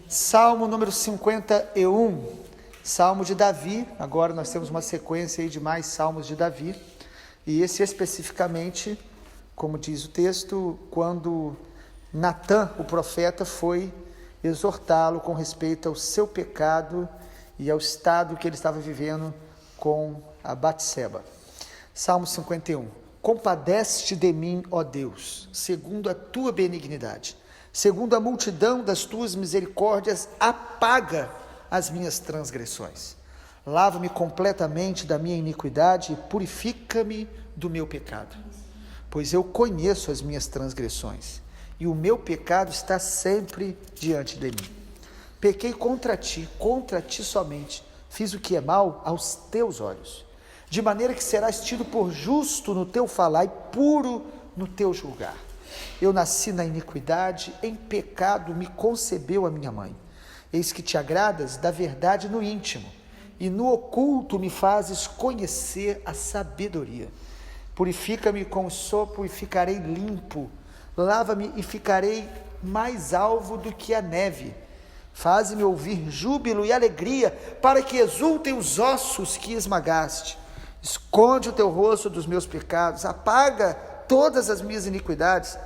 Salmo número 51, Salmo de Davi. Agora nós temos uma sequência aí de mais salmos de Davi, e esse especificamente, como diz o texto, quando Natã, o profeta, foi exortá-lo com respeito ao seu pecado e ao estado que ele estava vivendo com a Batseba. Salmo 51. Compadece-te de mim, ó Deus, segundo a tua benignidade. Segundo a multidão das tuas misericórdias, apaga as minhas transgressões. Lava-me completamente da minha iniquidade e purifica-me do meu pecado. Pois eu conheço as minhas transgressões, e o meu pecado está sempre diante de mim. Pequei contra ti somente, fiz o que é mal aos teus olhos, de maneira que serás tido por justo no teu falar e puro no teu julgar. Eu nasci na iniquidade, em pecado me concebeu a minha mãe. Eis que te agradas da verdade no íntimo, e no oculto me fazes conhecer a sabedoria. Purifica-me com o sopro e ficarei limpo. Lava-me e ficarei mais alvo do que a neve. Faze-me ouvir júbilo e alegria, para que exultem os ossos que esmagaste. Esconde o teu rosto dos meus pecados, apaga todas as minhas iniquidades.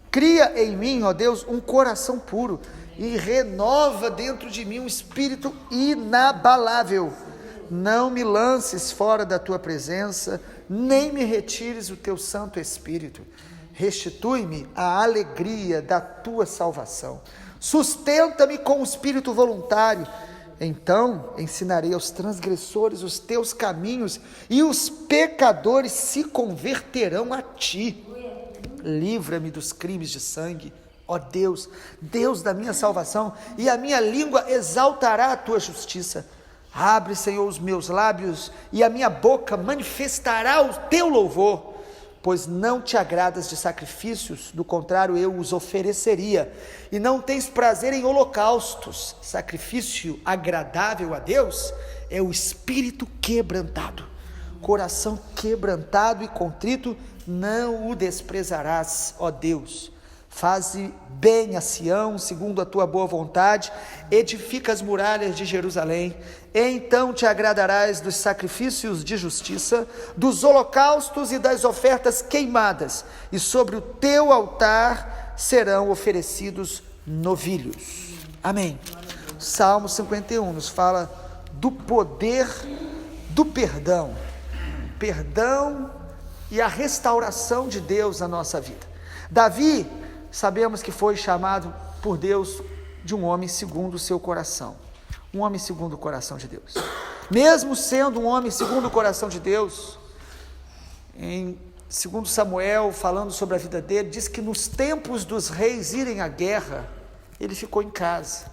Cria em mim, ó Deus, um coração puro e renova dentro de mim um espírito inabalável. Não me lances fora da tua presença, nem me retires o teu Santo Espírito. Restitui-me a alegria da tua salvação. Sustenta-me com o espírito voluntário. Então ensinarei aos transgressores os teus caminhos, e os pecadores se converterão a ti. Livra-me dos crimes de sangue, ó Deus, Deus da minha salvação, e a minha língua exaltará a tua justiça. Abre, Senhor, os meus lábios, e a minha boca manifestará o teu louvor, pois não te agradas de sacrifícios, do contrário eu os ofereceria, e não tens prazer em holocaustos. Sacrifício agradável a Deus é o espírito quebrantado. Coração quebrantado e contrito não o desprezarás, ó Deus. Faze bem a Sião, segundo a tua boa vontade, edifica as muralhas de Jerusalém. Então te agradarás dos sacrifícios de justiça, dos holocaustos e das ofertas queimadas, e sobre o teu altar serão oferecidos novilhos. Amém. Salmo 51 nos fala do poder do perdão e a restauração de Deus na nossa vida. Davi, sabemos que foi chamado por Deus de um homem segundo o seu coração, um homem segundo o coração de Deus. Mesmo sendo um homem segundo o coração de Deus, em 2 Samuel, falando sobre a vida dele, diz que nos tempos dos reis irem à guerra, ele ficou em casa.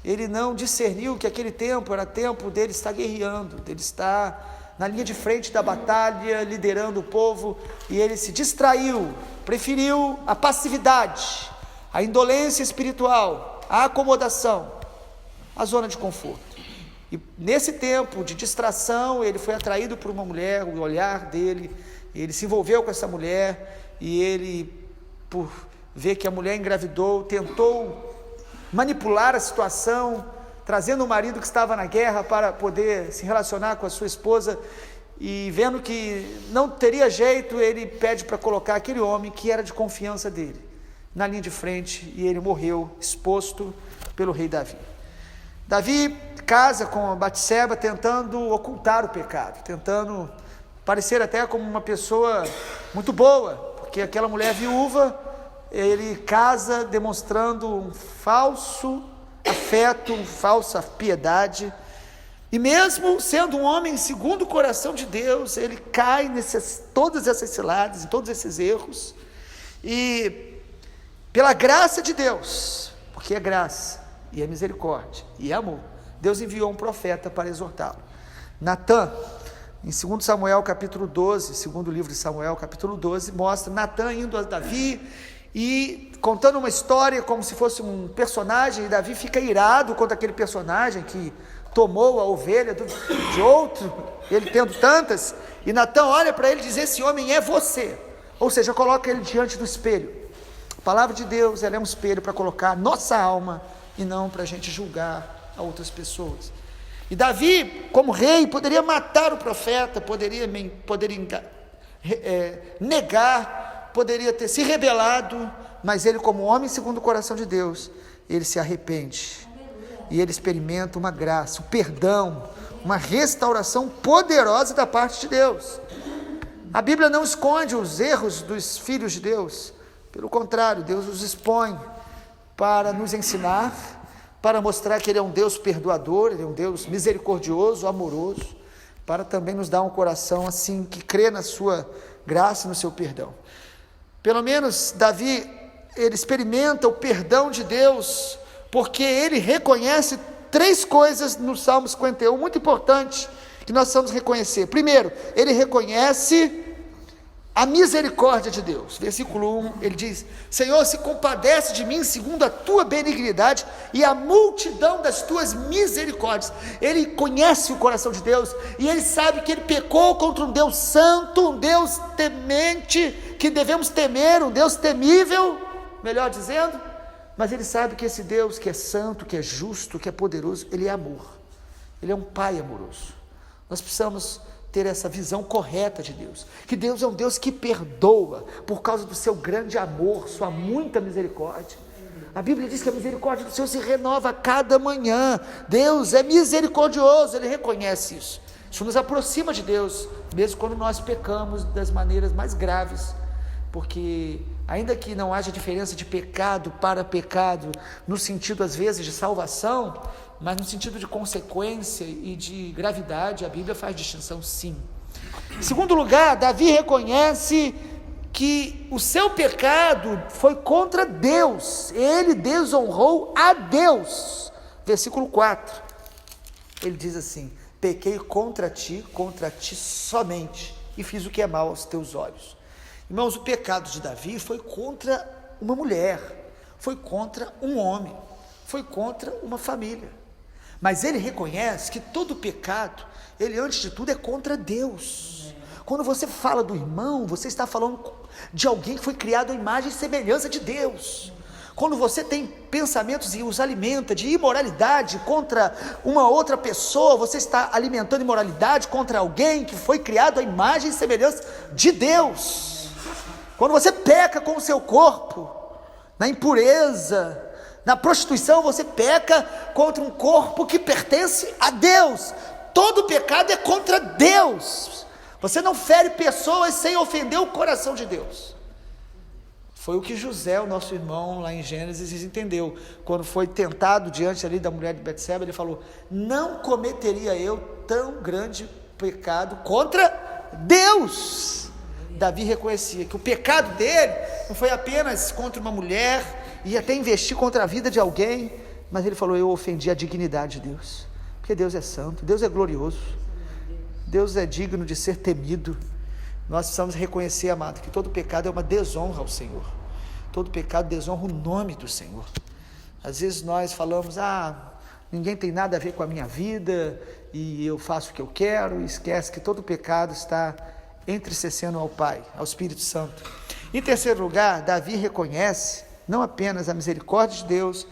Ele não discerniu que aquele tempo era tempo dele estar guerreando, dele estar na linha de frente da batalha, liderando o povo, e ele se distraiu, preferiu a passividade, a indolência espiritual, a acomodação, a zona de conforto. E nesse tempo de distração, ele foi atraído por uma mulher, o olhar dele, ele se envolveu com essa mulher, e ele, por ver que a mulher engravidou, tentou manipular a situação, trazendo o marido que estava na guerra para poder se relacionar com a sua esposa, e vendo que não teria jeito, ele pede para colocar aquele homem que era de confiança dele na linha de frente, e ele morreu exposto pelo rei Davi. Davi casa com a Batseba tentando ocultar o pecado, tentando parecer até como uma pessoa muito boa, porque aquela mulher viúva, ele casa demonstrando um falso afeto, falsa piedade, e mesmo sendo um homem segundo o coração de Deus, ele cai todas essas ciladas, em todos esses erros, e pela graça de Deus, porque é graça, e é misericórdia, e é amor, Deus enviou um profeta para exortá-lo. Natã, em 2 Samuel capítulo 12, segundo livro de Samuel capítulo 12, mostra Natã indo a Davi, e contando uma história como se fosse um personagem, e Davi fica irado contra aquele personagem que tomou a ovelha de outro, ele tendo tantas, e Natã olha para ele e diz: esse homem é você, ou seja, coloca ele diante do espelho. A palavra de Deus, ela é um espelho para colocar nossa alma e não para a gente julgar a outras pessoas. E Davi, como rei, poderia matar o profeta, poderia negar, poderia ter se rebelado, mas ele, como homem segundo o coração de Deus, ele se arrepende, e ele experimenta uma graça, um perdão, uma restauração poderosa da parte de Deus. A Bíblia não esconde os erros dos filhos de Deus, pelo contrário, Deus os expõe para nos ensinar, para mostrar que Ele é um Deus perdoador, Ele é um Deus misericordioso, amoroso, para também nos dar um coração assim, que crê na sua graça e no seu perdão. Pelo menos Davi, ele experimenta o perdão de Deus, porque ele reconhece 3 coisas no Salmo 51, muito importante, que nós precisamos reconhecer. Primeiro, ele reconhece a misericórdia de Deus. Versículo 1, ele diz: Senhor, se compadece de mim segundo a tua benignidade e a multidão das tuas misericórdias. Ele conhece o coração de Deus, e ele sabe que ele pecou contra um Deus santo, um Deus temente, que devemos temer, um Deus temível, melhor dizendo, mas ele sabe que esse Deus que é santo, que é justo, que é poderoso, ele é amor, ele é um Pai amoroso. Nós precisamos ter essa visão correta de Deus, que Deus é um Deus que perdoa, por causa do seu grande amor, sua muita misericórdia. A Bíblia diz que a misericórdia do Senhor se renova a cada manhã. Deus é misericordioso, Ele reconhece isso. Isso nos aproxima de Deus, mesmo quando nós pecamos das maneiras mais graves, porque ainda que não haja diferença de pecado para pecado, no sentido às vezes de salvação, mas no sentido de consequência e de gravidade, a Bíblia faz distinção sim. Em segundo lugar, Davi reconhece que o seu pecado foi contra Deus, ele desonrou a Deus. Versículo 4, ele diz assim: pequei contra ti somente, e fiz o que é mal aos teus olhos. Irmãos, o pecado de Davi foi contra uma mulher, foi contra um homem, foi contra uma família. Mas ele reconhece que todo pecado, ele antes de tudo é contra Deus. Quando você fala do irmão, você está falando de alguém que foi criado à imagem e semelhança de Deus. Quando você tem pensamentos e os alimenta de imoralidade contra uma outra pessoa, você está alimentando imoralidade contra alguém que foi criado à imagem e semelhança de Deus. Quando você peca com o seu corpo, na impureza, na prostituição, você peca contra um corpo que pertence a Deus. Todo pecado é contra Deus. Você não fere pessoas sem ofender o coração de Deus. Foi o que José, o nosso irmão, lá em Gênesis, entendeu. Quando foi tentado diante ali da mulher de Betseba, ele falou: não cometeria eu tão grande pecado contra Deus. Davi reconhecia que o pecado dele não foi apenas contra uma mulher, e até investir contra a vida de alguém, mas ele falou: eu ofendi a dignidade de Deus, porque Deus é santo, Deus é glorioso, Deus é digno de ser temido. Nós precisamos reconhecer, amado, que todo pecado é uma desonra ao Senhor, todo pecado desonra o nome do Senhor. Às vezes nós falamos: ninguém tem nada a ver com a minha vida, e eu faço o que eu quero, e esquece que todo pecado está entristecendo ao Pai, ao Espírito Santo. Em terceiro lugar, Davi reconhece não apenas a misericórdia de Deus,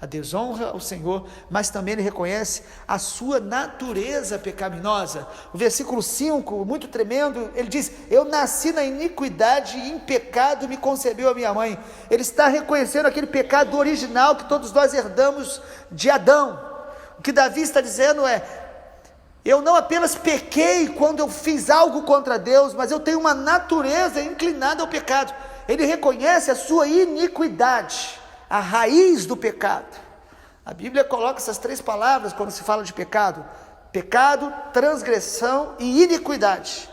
a desonra ao Senhor, mas também ele reconhece a sua natureza pecaminosa. O versículo 5, muito tremendo, ele diz: eu nasci na iniquidade e em pecado me concebeu a minha mãe. Ele está reconhecendo aquele pecado original que todos nós herdamos de Adão. O que Davi está dizendo é: eu não apenas pequei quando eu fiz algo contra Deus, mas eu tenho uma natureza inclinada ao pecado. Ele reconhece a sua iniquidade, a raiz do pecado. A Bíblia coloca essas 3 palavras quando se fala de pecado: pecado, transgressão e iniquidade.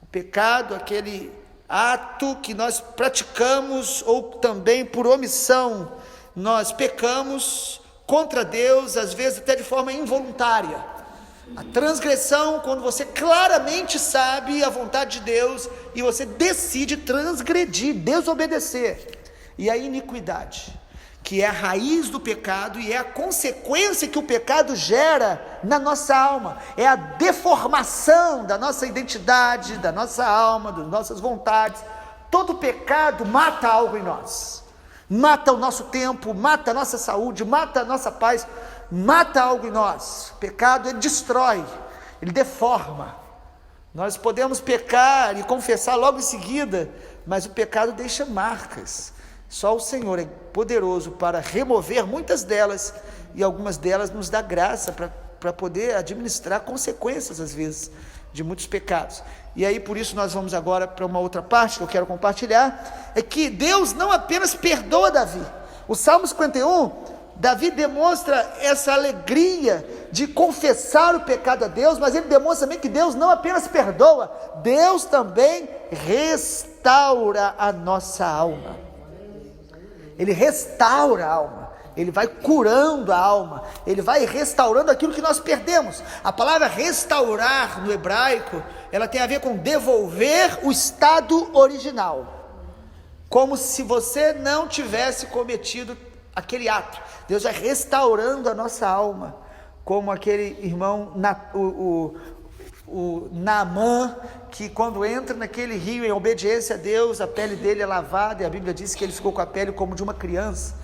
O pecado, aquele ato que nós praticamos, ou também por omissão, nós pecamos contra Deus, às vezes até de forma involuntária. A transgressão, quando você claramente sabe a vontade de Deus e você decide transgredir, desobedecer. E a iniquidade, que é a raiz do pecado e é a consequência que o pecado gera na nossa alma, é a deformação da nossa identidade, da nossa alma, das nossas vontades. Todo pecado mata algo em nós. mata o nosso tempo, mata a nossa saúde, mata a nossa paz, mata algo em nós. O pecado, ele destrói, ele deforma. Nós podemos pecar e confessar logo em seguida, mas o pecado deixa marcas. Só o Senhor é poderoso para remover muitas delas, e algumas delas nos dá graça para poder administrar consequências, às vezes, de muitos pecados. E aí, por isso, nós vamos agora para uma outra parte que eu quero compartilhar, é que Deus não apenas perdoa Davi. O Salmo 51, Davi demonstra essa alegria de confessar o pecado a Deus, mas ele demonstra também que Deus não apenas perdoa, Deus também restaura a nossa alma. Ele restaura a alma, ele vai curando a alma, ele vai restaurando aquilo que nós perdemos. A palavra restaurar no hebraico, ela tem a ver com devolver o estado original, como se você não tivesse cometido aquele ato. Deus vai restaurando a nossa alma, como aquele irmão, o Naamã, que quando entra naquele rio em obediência a Deus, a pele dele é lavada, e a Bíblia diz que ele ficou com a pele como de uma criança.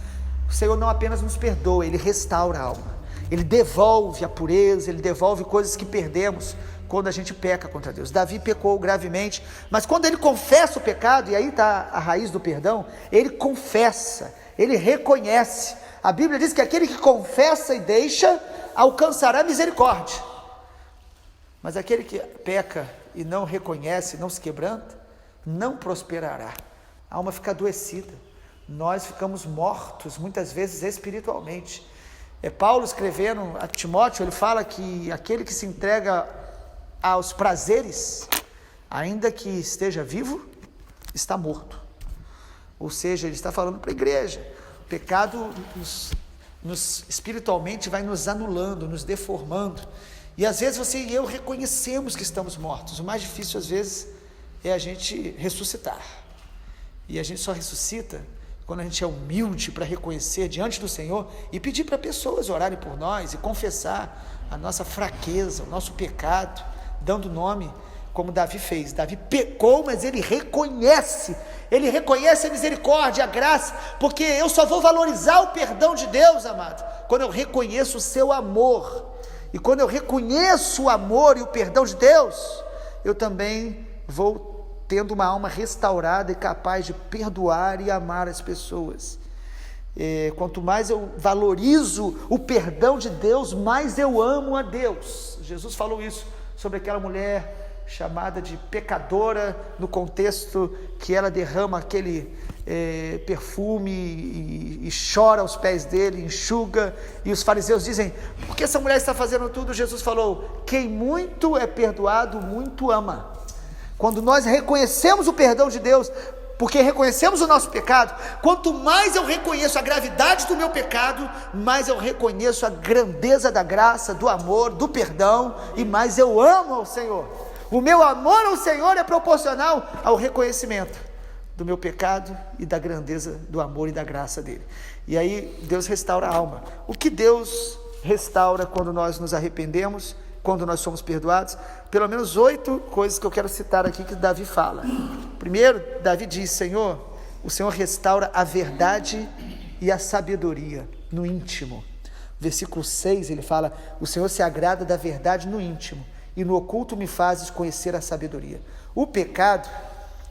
O Senhor não apenas nos perdoa, Ele restaura a alma, Ele devolve a pureza, Ele devolve coisas que perdemos quando a gente peca contra Deus. Davi pecou gravemente, mas quando ele confessa o pecado, e aí está a raiz do perdão, ele confessa, ele reconhece. A Bíblia diz que aquele que confessa e deixa, alcançará misericórdia. Mas aquele que peca e não reconhece, não se quebranta, não prosperará. A alma fica adoecida. Nós ficamos mortos, muitas vezes espiritualmente. Paulo escrevendo a Timóteo, ele fala que aquele que se entrega aos prazeres, ainda que esteja vivo, está morto. Ou seja, ele está falando para a igreja. O pecado espiritualmente vai nos anulando, nos deformando. E às vezes você e eu reconhecemos que estamos mortos. O mais difícil às vezes é a gente ressuscitar. E a gente só ressuscita quando a gente é humilde para reconhecer diante do Senhor e pedir para pessoas orarem por nós e confessar a nossa fraqueza, o nosso pecado, dando nome, como Davi fez. Davi pecou, mas ele reconhece a misericórdia, a graça, porque eu só vou valorizar o perdão de Deus, amado, quando eu reconheço o seu amor. E quando eu reconheço o amor e o perdão de Deus, eu também vou tendo uma alma restaurada e capaz de perdoar e amar as pessoas. Quanto mais eu valorizo o perdão de Deus, mais eu amo a Deus. Jesus falou isso sobre aquela mulher chamada de pecadora, no contexto que ela derrama aquele perfume e chora aos pés dele, enxuga, e os fariseus dizem: por que essa mulher está fazendo tudo? Jesus falou: quem muito é perdoado, muito ama. Quando nós reconhecemos o perdão de Deus, porque reconhecemos o nosso pecado, quanto mais eu reconheço a gravidade do meu pecado, mais eu reconheço a grandeza da graça, do amor, do perdão, e mais eu amo ao Senhor. O meu amor ao Senhor é proporcional ao reconhecimento do meu pecado e da grandeza do amor e da graça dele. E aí Deus restaura a alma. O que Deus restaura quando nós nos arrependemos, quando nós somos perdoados? Pelo menos 8 coisas que eu quero citar aqui que Davi fala. Primeiro, Davi diz: o Senhor restaura a verdade e a sabedoria no íntimo. Versículo 6, ele fala: o Senhor se agrada da verdade no íntimo, e no oculto me fazes conhecer a sabedoria. O pecado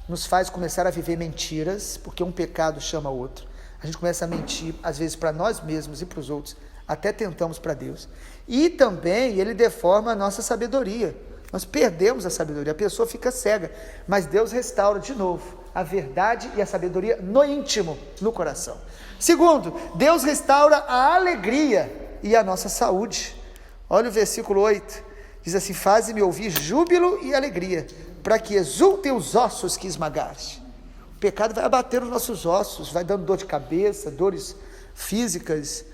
nos faz começar a viver mentiras, porque um pecado chama outro. A gente começa a mentir, às vezes para nós mesmos e para os outros, até tentamos para Deus. E também ele deforma a nossa sabedoria. Nós perdemos a sabedoria, a pessoa fica cega, mas Deus restaura de novo a verdade e a sabedoria no íntimo, no coração. Segundo, Deus restaura a alegria e a nossa saúde. Olha o versículo 8, diz assim: faze-me ouvir júbilo e alegria, para que exultem os ossos que esmagaste. O pecado vai abater os nossos ossos, vai dando dor de cabeça, dores físicas.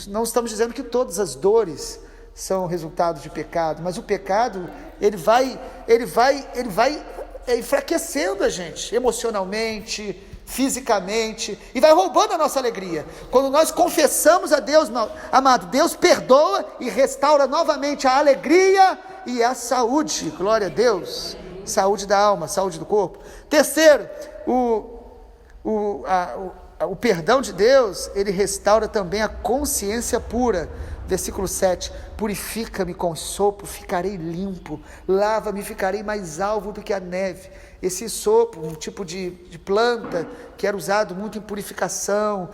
Não estamos dizendo que todas as dores são resultado de pecado, mas o pecado, ele vai enfraquecendo a gente, emocionalmente, fisicamente, e vai roubando a nossa alegria. Quando nós confessamos a Deus, amado, Deus perdoa e restaura novamente a alegria e a saúde. Glória a Deus. Saúde da alma, saúde do corpo. Terceiro, o perdão de Deus, ele restaura também a consciência pura. Versículo 7, purifica-me com sopro, ficarei limpo, lava-me, ficarei mais alvo do que a neve. Esse sopro, um tipo de planta que era usado muito em purificação,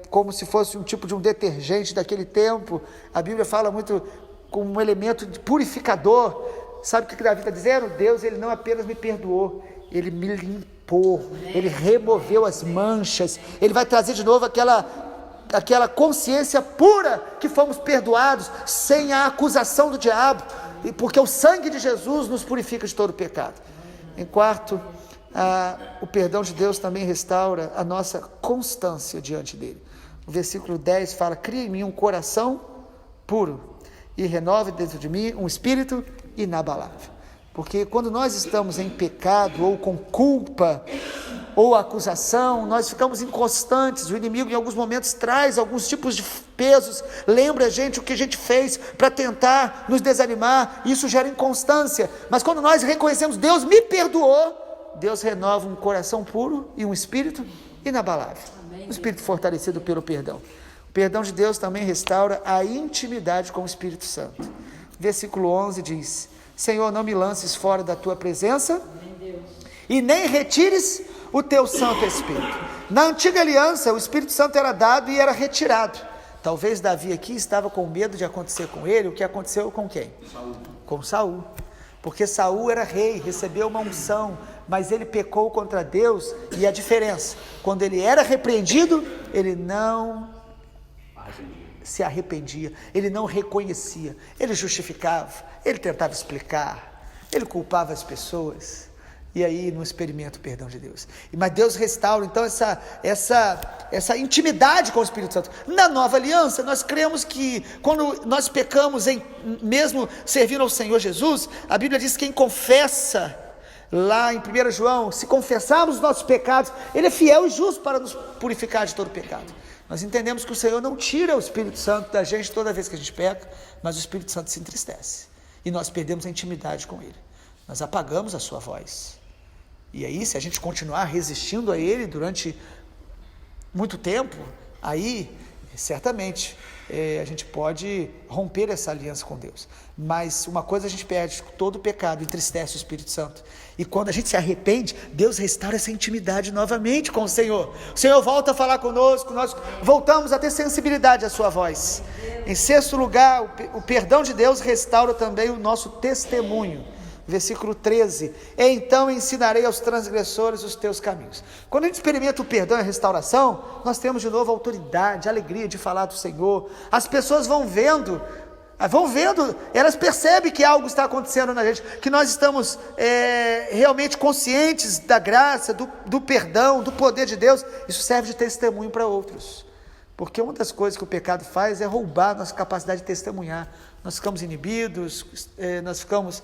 como se fosse um tipo de um detergente daquele tempo. A Bíblia fala muito como um elemento de purificador. Sabe o que Davi está dizendo? Deus, ele não apenas me perdoou, ele me limpou, ele removeu as manchas, ele vai trazer de novo aquela consciência pura que fomos perdoados, sem a acusação do diabo, porque o sangue de Jesus nos purifica de todo pecado. Em quarto, o perdão de Deus também restaura a nossa constância diante dele. O versículo 10 fala: cria em mim um coração puro e renove dentro de mim um espírito inabalável. Porque quando nós estamos em pecado, ou com culpa, ou acusação, nós ficamos inconstantes. O inimigo em alguns momentos traz alguns tipos de pesos, lembra a gente o que a gente fez para tentar nos desanimar, e isso gera inconstância. Mas quando nós reconhecemos: Deus me perdoou, Deus renova um coração puro e um espírito inabalável. Um espírito fortalecido pelo perdão. O perdão de Deus também restaura a intimidade com o Espírito Santo. Versículo 11 diz: Senhor, não me lances fora da tua presença, e nem retires o teu Santo Espírito. Na antiga aliança, o Espírito Santo era dado e era retirado. Talvez Davi aqui estava com medo de acontecer com ele o que aconteceu com quem? Saul. Com Saul. Porque Saul era rei, recebeu uma unção, mas ele pecou contra Deus. E a diferença: quando ele era repreendido, ele não se arrependia, ele não reconhecia, ele justificava, ele tentava explicar, ele culpava as pessoas, e aí não experimenta o perdão de Deus. Mas Deus restaura então essa intimidade com o Espírito Santo. Na nova aliança, nós cremos que quando nós pecamos, mesmo servindo ao Senhor Jesus, a Bíblia diz que quem confessa, lá em 1 João, se confessarmos os nossos pecados, ele é fiel e justo para nos purificar de todo pecado. Nós entendemos que o Senhor não tira o Espírito Santo da gente toda vez que a gente peca, mas o Espírito Santo se entristece, e nós perdemos a intimidade com ele, nós apagamos a sua voz. E aí, se a gente continuar resistindo a ele durante muito tempo, aí certamente a gente pode romper essa aliança com Deus. Mas uma coisa a gente perde: todo pecado entristece o Espírito Santo, e quando a gente se arrepende, Deus restaura essa intimidade novamente com o Senhor. O Senhor volta a falar conosco, nós voltamos a ter sensibilidade à sua voz. Em sexto lugar, o perdão de Deus restaura também o nosso testemunho. Versículo 13: então ensinarei aos transgressores os teus caminhos. Quando a gente experimenta o perdão e a restauração, nós temos de novo autoridade, alegria de falar do Senhor. As pessoas vão vendo, elas percebem que algo está acontecendo na gente, que nós estamos realmente conscientes da graça, do perdão, do poder de Deus. Isso serve de testemunho para outros, porque uma das coisas que o pecado faz é roubar a nossa capacidade de testemunhar. Nós ficamos inibidos, nós ficamos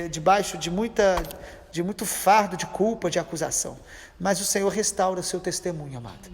debaixo de muito fardo de culpa, de acusação. Mas o Senhor restaura o seu testemunho, amado.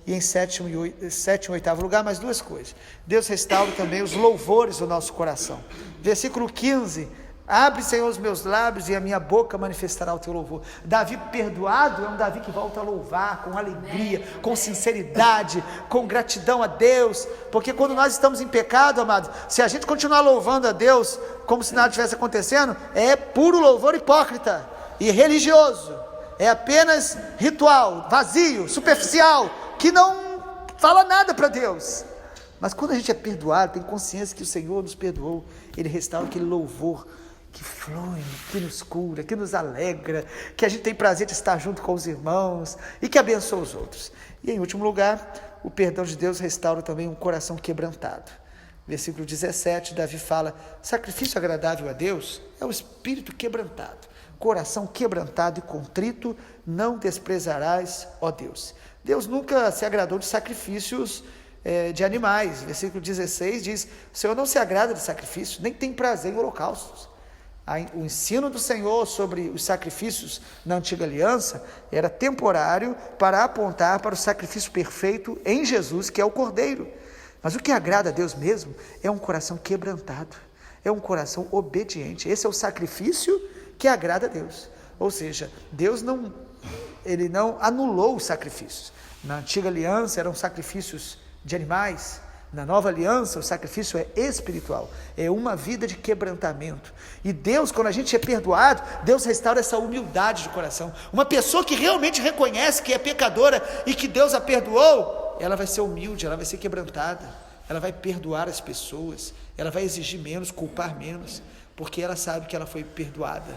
E em sétimo e oitavo lugar, mais duas coisas. Deus restaura também os louvores do nosso coração. Versículo 15: abre, Senhor, os meus lábios, e a minha boca manifestará o teu louvor. Davi perdoado é um Davi que volta a louvar com alegria, com sinceridade, com gratidão a Deus. Porque quando nós estamos em pecado, amado, se a gente continuar louvando a Deus como se nada estivesse acontecendo, é puro louvor hipócrita e religioso. É apenas ritual, vazio, superficial, que não fala nada para Deus. Mas quando a gente é perdoado, tem consciência que o Senhor nos perdoou, ele restaura aquele louvor que flui, que nos cura, que nos alegra, que a gente tem prazer de estar junto com os irmãos e que abençoa os outros. E em último lugar, o perdão de Deus restaura também um coração quebrantado. Versículo 17, Davi fala: sacrifício agradável a Deus é o espírito quebrantado. Coração quebrantado e contrito não desprezarás, ó Deus. Deus nunca se agradou de sacrifícios de animais. Versículo 16 diz: o Senhor não se agrada de sacrifícios, nem tem prazer em holocaustos. O ensino do Senhor sobre os sacrifícios na antiga aliança era temporário para apontar para o sacrifício perfeito em Jesus, que é o Cordeiro. Mas o que agrada a Deus mesmo é um coração quebrantado, é um coração obediente. Esse é o sacrifício que agrada a Deus. Ou seja, Deus não ele não anulou os sacrifícios. Na antiga aliança eram sacrifícios de animais. Na nova aliança, o sacrifício é espiritual, é uma vida de quebrantamento. E Deus, quando a gente é perdoado, Deus restaura essa humildade de coração. Uma pessoa que realmente reconhece que é pecadora e que Deus a perdoou, ela vai ser humilde, ela vai ser quebrantada, ela vai perdoar as pessoas, ela vai exigir menos, culpar menos, porque ela sabe que ela foi perdoada.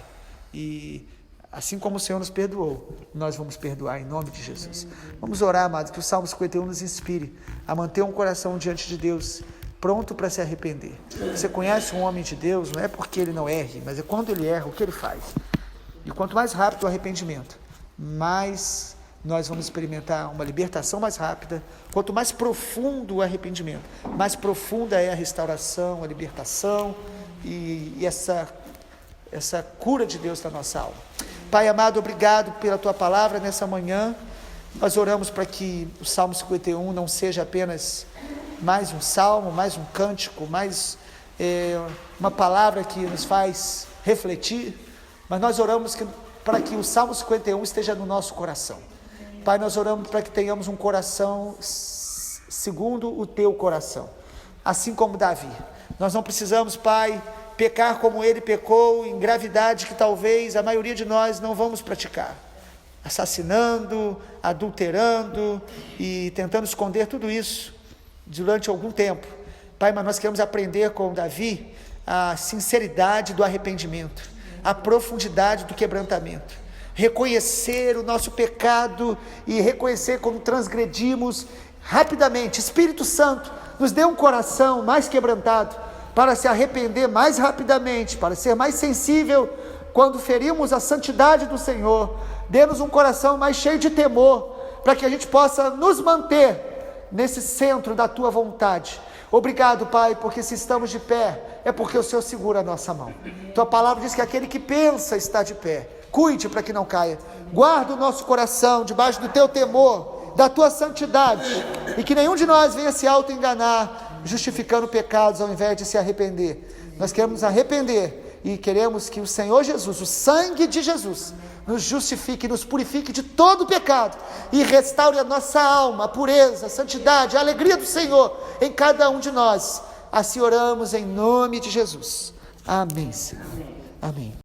E assim como o Senhor nos perdoou, nós vamos perdoar em nome de Jesus. Vamos orar, amados, que o Salmo 51 nos inspire a manter um coração diante de Deus, pronto para se arrepender. Você conhece um homem de Deus, não é porque ele não erre, mas é quando ele erra, o que ele faz. E quanto mais rápido o arrependimento, mais nós vamos experimentar uma libertação mais rápida. Quanto mais profundo o arrependimento, mais profunda é a restauração, a libertação e essa cura de Deus na nossa alma. Pai amado, obrigado pela Tua palavra nessa manhã. Nós oramos para que o Salmo 51 não seja apenas mais um salmo, mais um cântico, mais uma palavra que nos faz refletir, mas nós oramos para que o Salmo 51 esteja no nosso coração. Pai, nós oramos para que tenhamos um coração segundo o Teu coração, assim como Davi. Nós não precisamos, Pai, pecar como ele pecou, em gravidade que talvez a maioria de nós não vamos praticar, assassinando, adulterando e tentando esconder tudo isso durante algum tempo. Pai, mas nós queremos aprender com Davi a sinceridade do arrependimento, a profundidade do quebrantamento, reconhecer o nosso pecado e reconhecer como transgredimos rapidamente. Espírito Santo, nos dê um coração mais quebrantado, para se arrepender mais rapidamente, para ser mais sensível quando ferimos a santidade do Senhor. Dê-nos um coração mais cheio de temor, para que a gente possa nos manter nesse centro da Tua vontade. Obrigado, Pai, porque se estamos de pé, é porque o Senhor segura a nossa mão. Tua palavra diz que aquele que pensa está de pé. Cuide para que não caia. Guarda o nosso coração debaixo do Teu temor, da Tua santidade, e que nenhum de nós venha se auto-enganar, justificando pecados ao invés de se arrepender. Nós queremos nos arrepender e queremos que o Senhor Jesus, o sangue de Jesus, nos justifique, nos purifique de todo pecado e restaure a nossa alma, a pureza, a santidade, a alegria do Senhor em cada um de nós. Assim oramos em nome de Jesus. Amém, Senhor. Amém.